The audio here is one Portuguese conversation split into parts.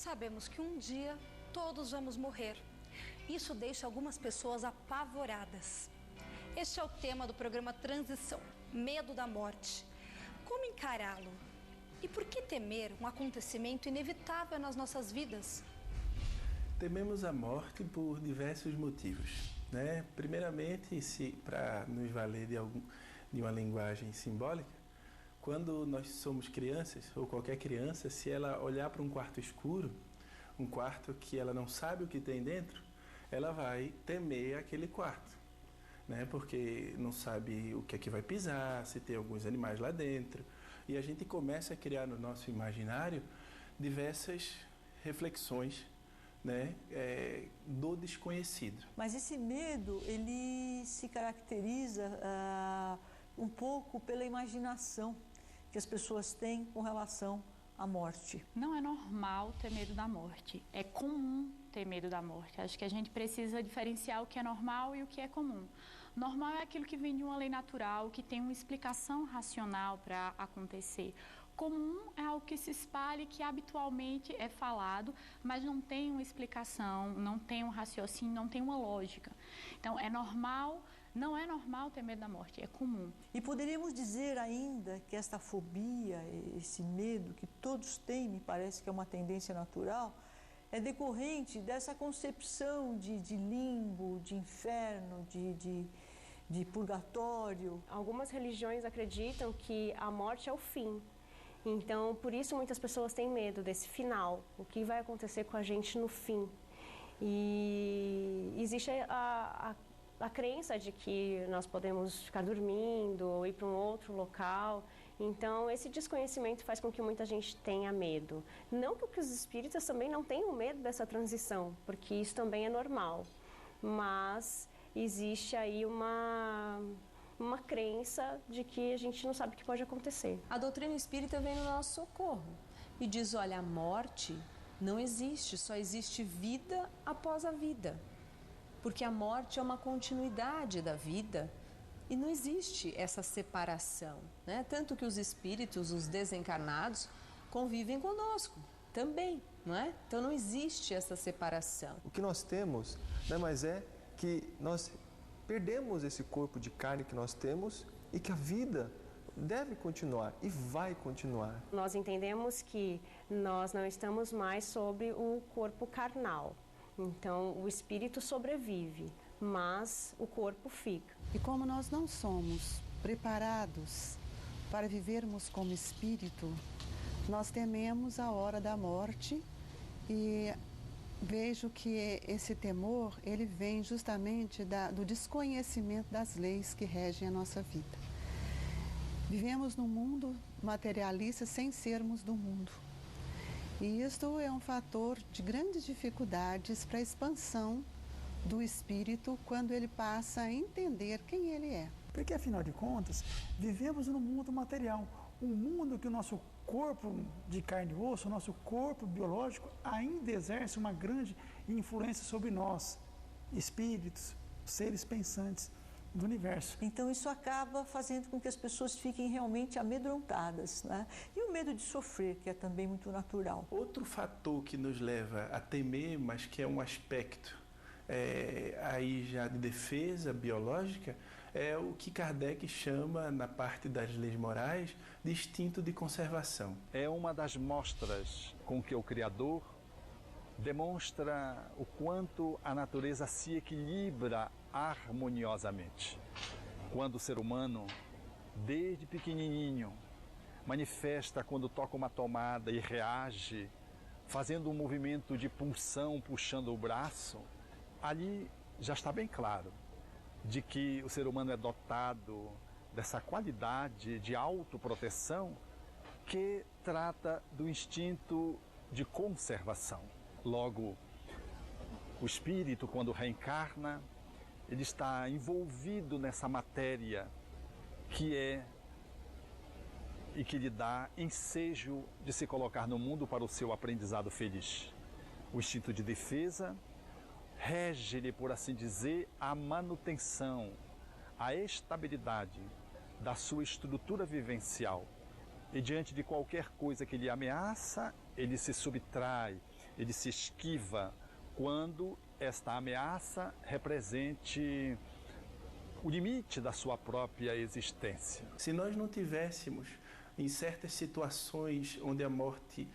Sabemos que um dia todos vamos morrer. Isso deixa algumas pessoas apavoradas. Este é o tema do programa Transição, medo da morte. Como encará-lo? E por que temer um acontecimento inevitável nas nossas vidas? Tememos a morte por diversos motivos, né? Primeiramente, para nos valer de uma linguagem simbólica, quando nós somos crianças, ou qualquer criança, se ela olhar para um quarto escuro, um quarto que ela não sabe o que tem dentro, ela vai temer aquele quarto, né? Porque não sabe o que é que vai pisar, se tem alguns animais lá dentro. E a gente começa a criar no nosso imaginário diversas reflexões, né, do desconhecido. Mas esse medo, ele se caracteriza um pouco pela imaginação que as pessoas têm com relação à morte. Não é normal ter medo da morte, é comum ter medo da morte. Acho que a gente precisa diferenciar o que é normal e o que é comum. Normal é aquilo que vem de uma lei natural, que tem uma explicação racional para acontecer. Comum é algo que se espalha e que habitualmente é falado, mas não tem uma explicação, não tem um raciocínio, não tem uma lógica. Então, é normal, não é normal ter medo da morte, é comum. E poderíamos dizer ainda que esta fobia, esse medo que todos têm, me parece que é uma tendência natural, é decorrente dessa concepção de limbo, de inferno, de purgatório. Algumas religiões acreditam que a morte é o fim. Então, por isso muitas pessoas têm medo desse final, o que vai acontecer com a gente no fim. E existe a crença de que nós podemos ficar dormindo ou ir para um outro local. Então, esse desconhecimento faz com que muita gente tenha medo. Não que os espíritas também não tenham medo dessa transição, porque isso também é normal. Mas existe aí uma crença de que a gente não sabe o que pode acontecer. A doutrina espírita vem no nosso socorro e diz, olha, a morte não existe, só existe vida após a vida. Porque a morte é uma continuidade da vida e não existe essa separação, né? Tanto que os espíritos, os desencarnados, convivem conosco também, não é? Então não existe essa separação. O que nós temos, né, mas é que nós perdemos esse corpo de carne que nós temos e que a vida deve continuar e vai continuar. Nós entendemos que nós não estamos mais sobre o corpo carnal. Então, o espírito sobrevive, mas o corpo fica. E como nós não somos preparados para vivermos como espírito, nós tememos a hora da morte e vejo que esse temor, ele vem justamente do desconhecimento das leis que regem a nossa vida. Vivemos num mundo materialista sem sermos do mundo. E isto é um fator de grandes dificuldades para a expansão do espírito quando ele passa a entender quem ele é. Porque, afinal de contas, vivemos num mundo material, um mundo que o nosso corpo de carne e osso, o nosso corpo biológico, ainda exerce uma grande influência sobre nós, espíritos, seres pensantes do universo. Então isso acaba fazendo com que as pessoas fiquem realmente amedrontadas, né? E o medo de sofrer, que é também muito natural. Outro fator que nos leva a temer, mas que é um aspecto aí já de defesa biológica, é o que Kardec chama, na parte das leis morais, de instinto de conservação. É uma das mostras com que o Criador demonstra o quanto a natureza se equilibra harmoniosamente. Quando o ser humano, desde pequenininho, manifesta quando toca uma tomada e reage, fazendo um movimento de pulsão, puxando o braço, ali já está bem claro de que o ser humano é dotado dessa qualidade de autoproteção que trata do instinto de conservação. Logo, o espírito, quando reencarna, ele está envolvido nessa matéria que é e que lhe dá ensejo de se colocar no mundo para o seu aprendizado feliz. O instinto de defesa rege-lhe, por assim dizer, a manutenção, a estabilidade da sua estrutura vivencial. E diante de qualquer coisa que lhe ameaça, ele se subtrai, ele se esquiva quando esta ameaça represente o limite da sua própria existência. Se nós não tivéssemos, em certas situações onde a morte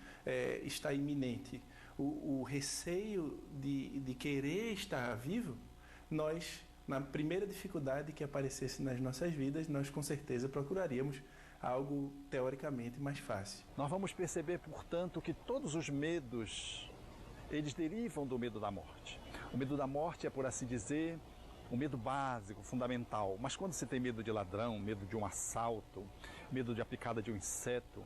está iminente, o receio de querer estar vivo, nós, na primeira dificuldade que aparecesse nas nossas vidas, nós com certeza procuraríamos algo teoricamente mais fácil. Nós vamos perceber, portanto, que todos os medos, eles derivam do medo da morte. O medo da morte é, por assim dizer, um medo básico, fundamental. Mas quando se tem medo de ladrão, medo de um assalto, medo de a picada de um inseto,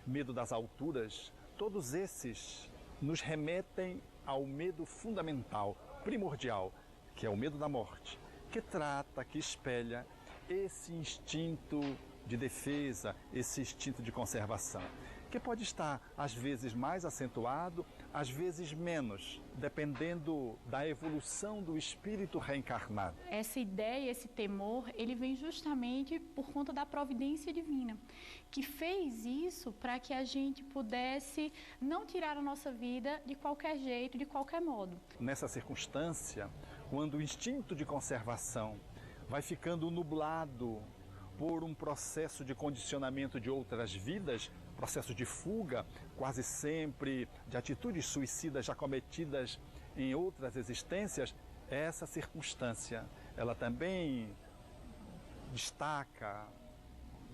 medo das alturas, todos esses nos remetem ao medo fundamental, primordial, que é o medo da morte, que trata, que espelha esse instinto de defesa, esse instinto de conservação, que pode estar às vezes mais acentuado, às vezes menos, dependendo da evolução do espírito reencarnado. Essa ideia, esse temor, ele vem justamente por conta da providência divina, que fez isso para que a gente pudesse não tirar a nossa vida de qualquer jeito, de qualquer modo. Nessa circunstância, quando o instinto de conservação vai ficando nublado por um processo de condicionamento de outras vidas, processo de fuga, quase sempre de atitudes suicidas já cometidas em outras existências, essa circunstância, ela também destaca,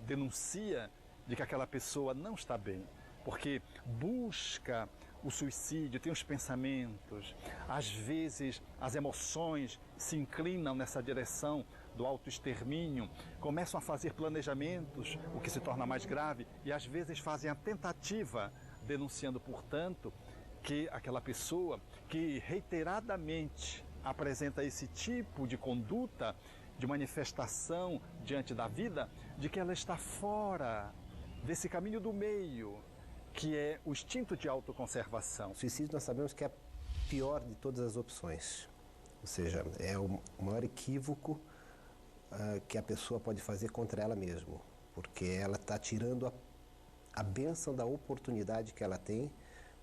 denuncia de que aquela pessoa não está bem, porque busca o suicídio, tem os pensamentos, às vezes as emoções se inclinam nessa direção do autoextermínio, começam a fazer planejamentos, o que se torna mais grave, e às vezes fazem a tentativa, denunciando, portanto, que aquela pessoa que reiteradamente apresenta esse tipo de conduta, de manifestação diante da vida, de que ela está fora desse caminho do meio, que é o instinto de autoconservação. O suicídio nós sabemos que é a pior de todas as opções, ou seja, é o maior equívoco que a pessoa pode fazer contra ela mesma, porque ela está tirando a bênção da oportunidade que ela tem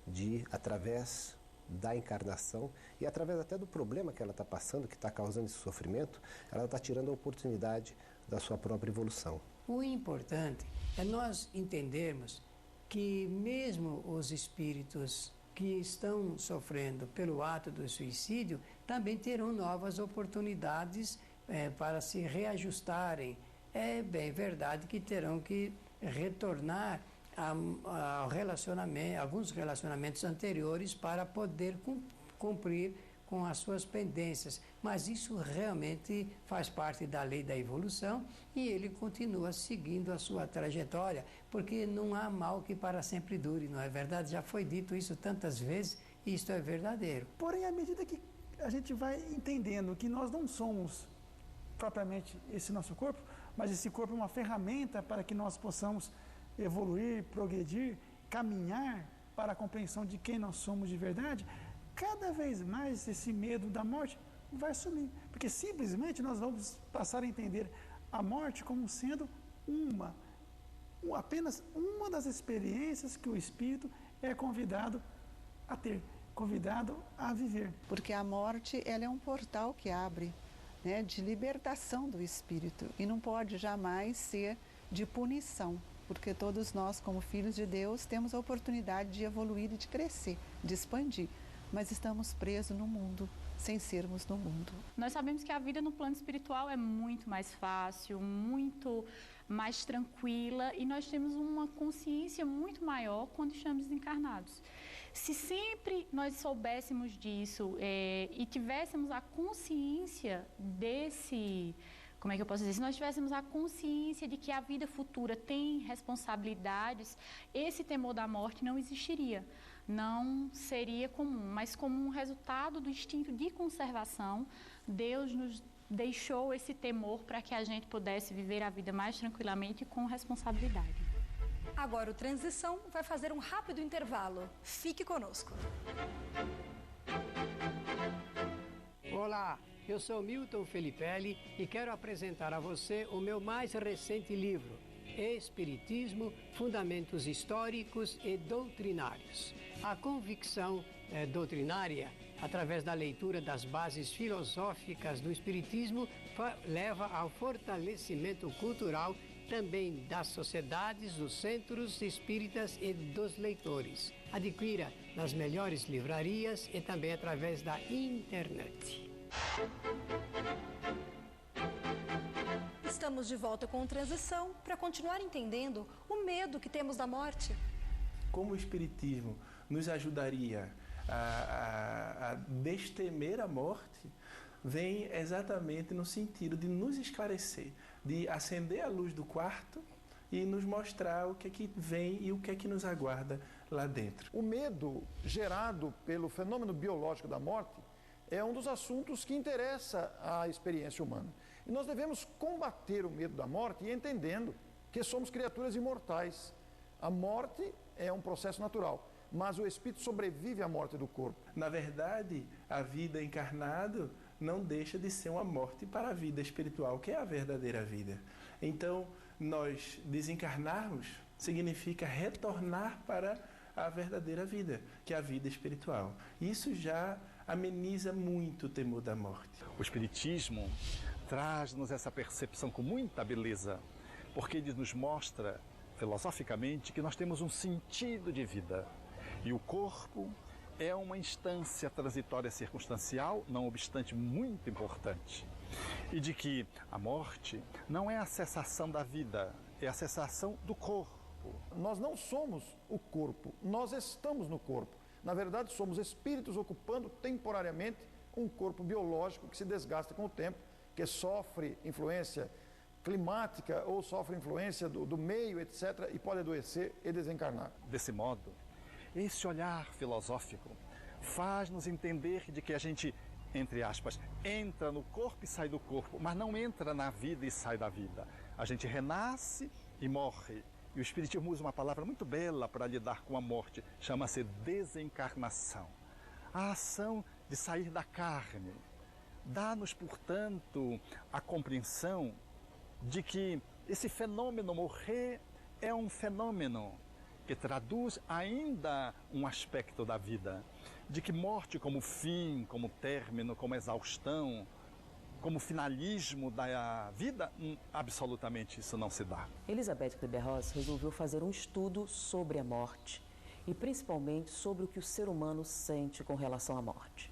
de, através da encarnação e através até do problema que ela está passando, que está causando esse sofrimento, ela está tirando a oportunidade da sua própria evolução. O importante é nós entendermos que mesmo os espíritos que estão sofrendo pelo ato do suicídio também terão novas oportunidades para se reajustarem. É bem verdade que terão que retornar ao relacionamento, alguns relacionamentos anteriores para poder cumprir com as suas pendências, mas isso realmente faz parte da lei da evolução e ele continua seguindo a sua trajetória, porque não há mal que para sempre dure, não é verdade? Já foi dito isso tantas vezes e isto é verdadeiro. Porém, à medida que a gente vai entendendo que nós não somos propriamente esse nosso corpo, mas esse corpo é uma ferramenta para que nós possamos evoluir, progredir, caminhar para a compreensão de quem nós somos de verdade, cada vez mais esse medo da morte vai sumir, porque simplesmente nós vamos passar a entender a morte como sendo apenas uma das experiências que o espírito é convidado a ter, convidado a viver. Porque a morte, ela é um portal que abre, né, de libertação do espírito e não pode jamais ser de punição, porque todos nós, como filhos de Deus, temos a oportunidade de evoluir e de crescer, de expandir, mas estamos presos no mundo, sem sermos no mundo. Nós sabemos que a vida no plano espiritual é muito mais fácil, muito mais tranquila e nós temos uma consciência muito maior quando estamos desencarnados. Se sempre nós soubéssemos disso e tivéssemos a consciência desse... Como é que eu posso dizer? Se nós tivéssemos a consciência de que a vida futura tem responsabilidades, esse temor da morte não existiria. Não seria comum, mas como um resultado do instinto de conservação, Deus nos deixou esse temor para que a gente pudesse viver a vida mais tranquilamente e com responsabilidade. Agora o Transição vai fazer um rápido intervalo. Fique conosco. Olá, eu sou Milton Felipelli e quero apresentar a você o meu mais recente livro, Espiritismo, fundamentos históricos e doutrinários. A convicção doutrinária, através da leitura das bases filosóficas do Espiritismo, leva ao fortalecimento cultural também das sociedades, dos centros espíritas e dos leitores. Adquira nas melhores livrarias e também através da internet. Estamos de volta com Transição para continuar entendendo o medo que temos da morte. Como o Espiritismo nos ajudaria a destemer a morte, vem exatamente no sentido de nos esclarecer, de acender a luz do quarto e nos mostrar o que é que vem e o que é que nos aguarda lá dentro. O medo gerado pelo fenômeno biológico da morte é um dos assuntos que interessa à experiência humana. E nós devemos combater o medo da morte entendendo que somos criaturas imortais. A morte é um processo natural, mas o espírito sobrevive à morte do corpo. Na verdade, a vida encarnada não deixa de ser uma morte para a vida espiritual, que é a verdadeira vida. Então, nós desencarnarmos significa retornar para a verdadeira vida, que é a vida espiritual. Isso já ameniza muito o temor da morte. O Espiritismo traz-nos essa percepção com muita beleza, porque ele nos mostra, filosoficamente, que nós temos um sentido de vida. E o corpo é uma instância transitória circunstancial, não obstante muito importante. E de que a morte não é a cessação da vida, é a cessação do corpo. Nós não somos o corpo, nós estamos no corpo. Na verdade, somos espíritos ocupando temporariamente um corpo biológico que se desgasta com o tempo, que sofre influência climática ou sofre influência do meio, etc., e pode adoecer e desencarnar. Desse modo, esse olhar filosófico faz-nos entender de que a gente, entre aspas, entra no corpo e sai do corpo, mas não entra na vida e sai da vida. A gente renasce e morre. E o Espiritismo usa uma palavra muito bela para lidar com a morte, chama-se desencarnação. A ação de sair da carne. Dá-nos, portanto, a compreensão de que esse fenômeno morrer é um fenômeno que traduz ainda um aspecto da vida, de que morte como fim, como término, como exaustão, como finalismo da vida, absolutamente isso não se dá. Elizabeth Kübler-Ross resolveu fazer um estudo sobre a morte e principalmente sobre o que o ser humano sente com relação à morte.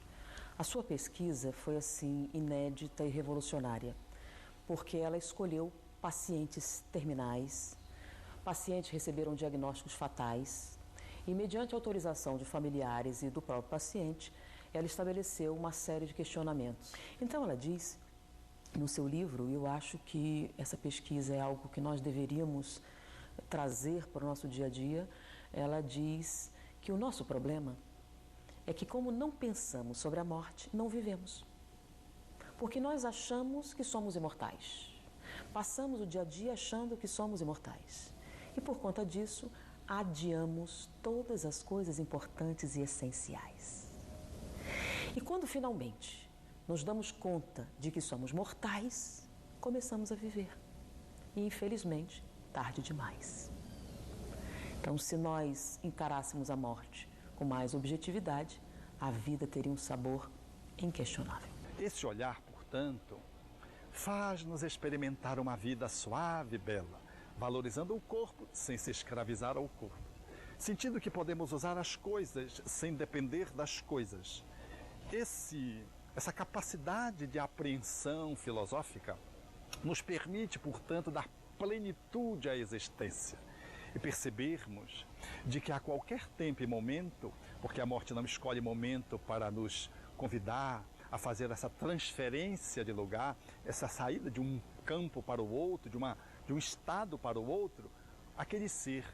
A sua pesquisa foi assim inédita e revolucionária, porque ela escolheu pacientes terminais, pacientes receberam diagnósticos fatais e, mediante autorização de familiares e do próprio paciente, ela estabeleceu uma série de questionamentos. Então ela diz, no seu livro, e eu acho que essa pesquisa é algo que nós deveríamos trazer para o nosso dia a dia, ela diz que o nosso problema é que, como não pensamos sobre a morte, não vivemos. Porque nós achamos que somos imortais. Passamos o dia a dia achando que somos imortais. E por conta disso, adiamos todas as coisas importantes e essenciais. E quando finalmente nos damos conta de que somos mortais, começamos a viver. E infelizmente, tarde demais. Então, se nós encarássemos a morte com mais objetividade, a vida teria um sabor inquestionável. Esse olhar, portanto, faz-nos experimentar uma vida suave e bela, valorizando o corpo sem se escravizar ao corpo, sentindo que podemos usar as coisas sem depender das coisas. Essa capacidade de apreensão filosófica nos permite, portanto, dar plenitude à existência e percebermos de que a qualquer tempo e momento, porque a morte não escolhe momento para nos convidar a fazer essa transferência de lugar, essa saída de um campo para o outro, de um estado para o outro, aquele ser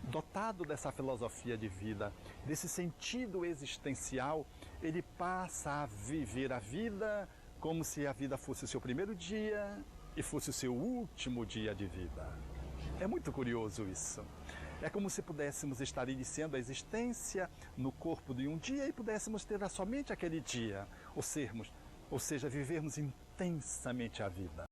dotado dessa filosofia de vida, desse sentido existencial, ele passa a viver a vida como se a vida fosse o seu primeiro dia e fosse o seu último dia de vida. É muito curioso isso. É como se pudéssemos estar iniciando a existência no corpo de um dia e pudéssemos ter somente aquele dia, ou seja, vivermos intensamente a vida.